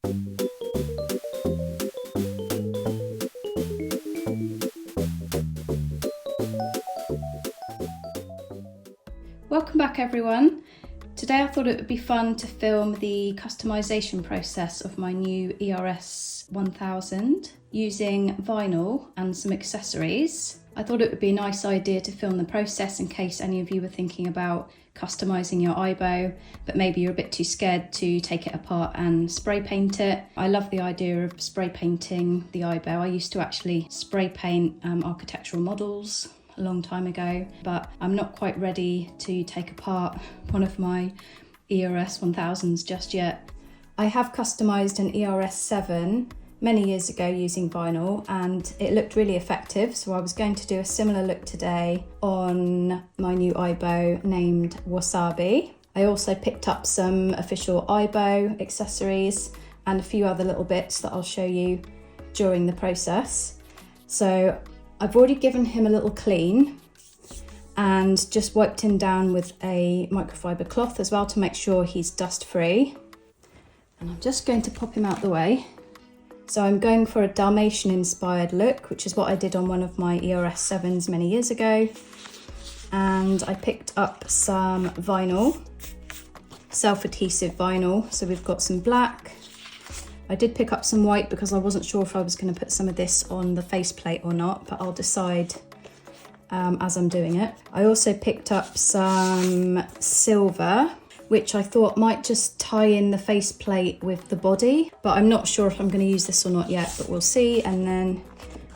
Welcome back everyone. Today I thought it would be fun to film the customization process of my new ERS 1000 using vinyl and some accessories. I thought it would be a nice idea to film the process in case any of you were thinking about customizing your Aibo, but maybe you're a bit too scared to take it apart and spray paint it. I love the idea of spray painting the Aibo. I used to actually spray paint architectural models a long time ago, but I'm not quite ready to take apart one of my ERS 1000s just yet. I have customized an ERS 7 many years ago using vinyl and it looked really effective, so I was going to do a similar look today on my new Aibo named Wasabi. I also picked up some official Aibo accessories and a few other little bits that I'll show you during the process. So I've already given him a little clean and just wiped him down with a microfiber cloth as well to make sure he's dust free. And I'm just going to pop him out the way. So I'm going for a Dalmatian inspired look, which is what I did on one of my ERS 7s many years ago. And I picked up some vinyl, self-adhesive vinyl. So we've got some black. I did pick up some white because I wasn't sure if I was going to put some of this on the faceplate or not, but I'll decide as I'm doing it. I also picked up some silver, which I thought might just tie in the faceplate with the body, but I'm not sure if I'm going to use this or not yet, but we'll see. And then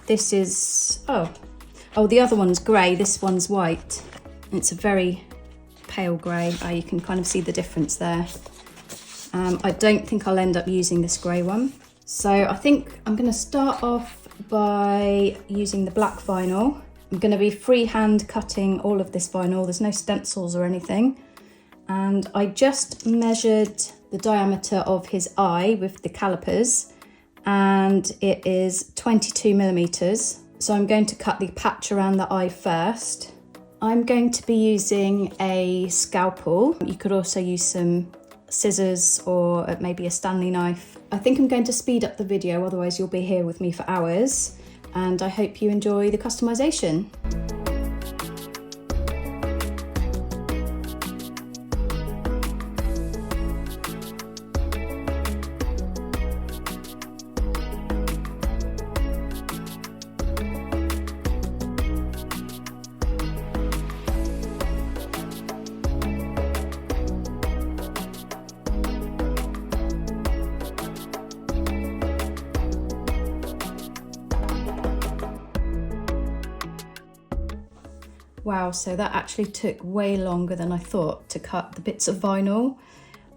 this is, oh, the other one's grey, this one's white. It's a very pale grey. You can kind of see the difference there. I don't think I'll end up using this grey one. So I think I'm going to start off by using the black vinyl. I'm going to be freehand cutting all of this vinyl. There's no stencils or anything. And I just measured the diameter of his eye with the calipers and it is 22 millimeters. So I'm going to cut the patch around the eye first. I'm going to be using a scalpel. You could also use some scissors or maybe a Stanley knife. I think I'm going to speed up the video, otherwise you'll be here with me for hours, and I hope you enjoy the customization. Wow, so that actually took way longer than I thought to cut the bits of vinyl.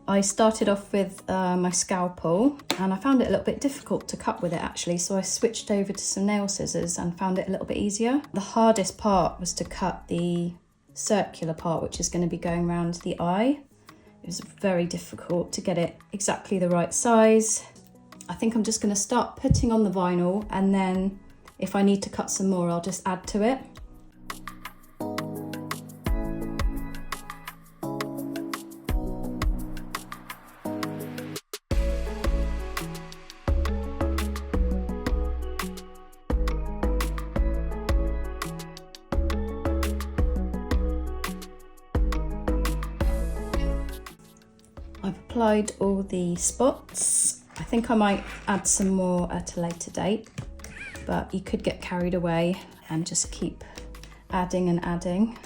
I started off with my scalpel and I found it a little bit difficult to cut with it actually, so I switched over to some nail scissors and found it a little bit easier. The hardest part was to cut the circular part, which is going to be going around the eye. It was very difficult to get it exactly the right size. I think I'm just going to start putting on the vinyl, and then if I need to cut some more, I'll just add to it. I've applied all the spots. I think I might add some more at a later date, but you could get carried away and just keep adding and adding.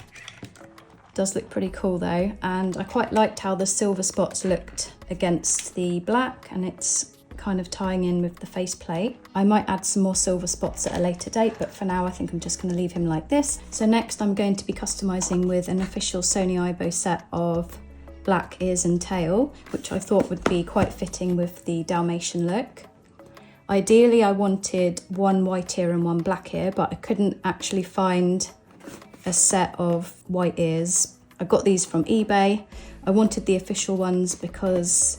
It does look pretty cool though, and I quite liked how the silver spots looked against the black, and it's kind of tying in with the faceplate. I might add some more silver spots at a later date, but for now I think I'm just going to leave him like this. So next I'm going to be customizing with an official Sony Aibo set of black ears and tail, which I thought would be quite fitting with the Dalmatian look. Ideally I wanted one white ear and one black ear, but I couldn't actually find a set of white ears. I got these from eBay. I wanted the official ones because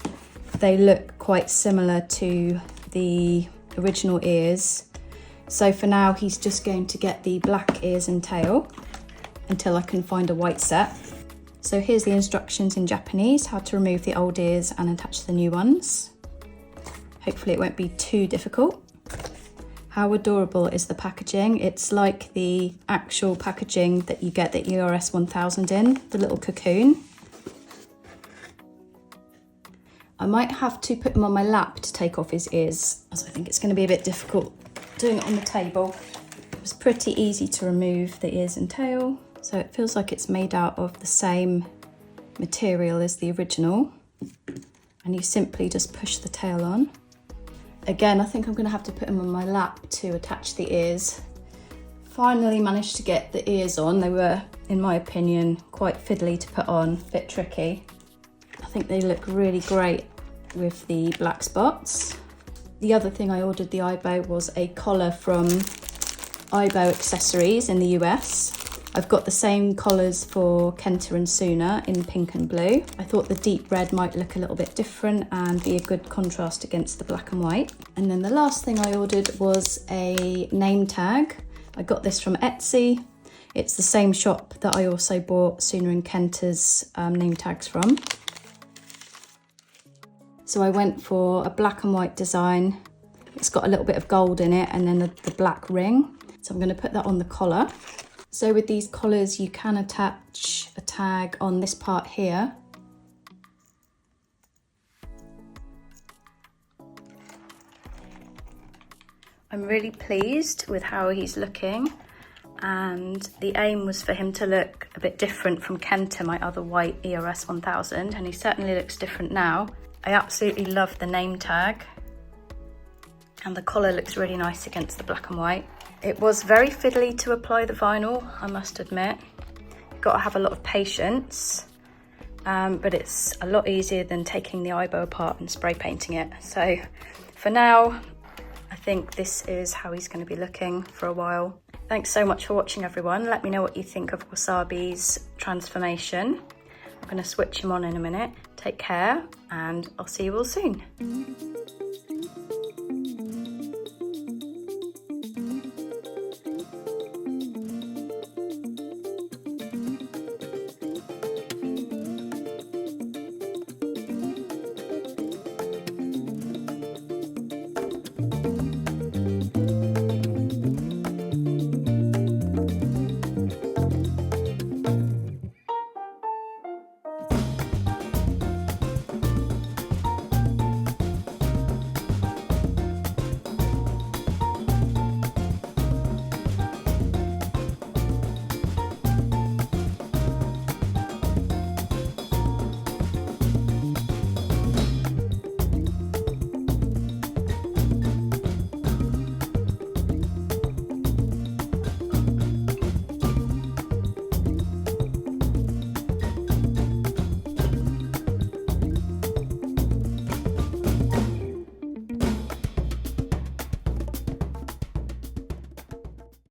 they look quite similar to the original ears. So for now he's just going to get the black ears and tail until I can find a white set. So here's the instructions in Japanese, how to remove the old ears and attach the new ones. Hopefully it won't be too difficult. How adorable is the packaging? It's like the actual packaging that you get the ERS 1000 in, the little cocoon. I might have to put him on my lap to take off his ears, as I think it's going to be a bit difficult doing it on the table. It was pretty easy to remove the ears and tail, so it feels like it's made out of the same material as the original. And you simply just push the tail on. Again, I think I'm going to have to put him on my lap to attach the ears. Finally managed to get the ears on. They were, in my opinion, quite fiddly to put on, a bit tricky. I think they look really great with the black spots. The other thing I ordered the Aibo was a collar from Aibo Accessories in the US. I've got the same collars for Kenta and Suna in pink and blue. I thought the deep red might look a little bit different and be a good contrast against the black and white. And then the last thing I ordered was a name tag. I got this from Etsy. It's the same shop that I also bought Suna and Kenta's name tags from. So I went for a black and white design. It's got a little bit of gold in it and then the black ring. So I'm going to put that on the collar. So with these collars, you can attach a tag on this part here. I'm really pleased with how he's looking, and the aim was for him to look a bit different from Kenta, my other white ERS 1000, and he certainly looks different now. I absolutely love the name tag, and the collar looks really nice against the black and white. It was very fiddly to apply the vinyl, I must admit. You've got to have a lot of patience, but it's a lot easier than taking the Aibo apart and spray painting it. So for now, I think this is how he's going to be looking for a while. Thanks so much for watching, everyone. Let me know what you think of Wasabi's transformation. I'm going to switch him on in a minute. Take care, and I'll see you all soon.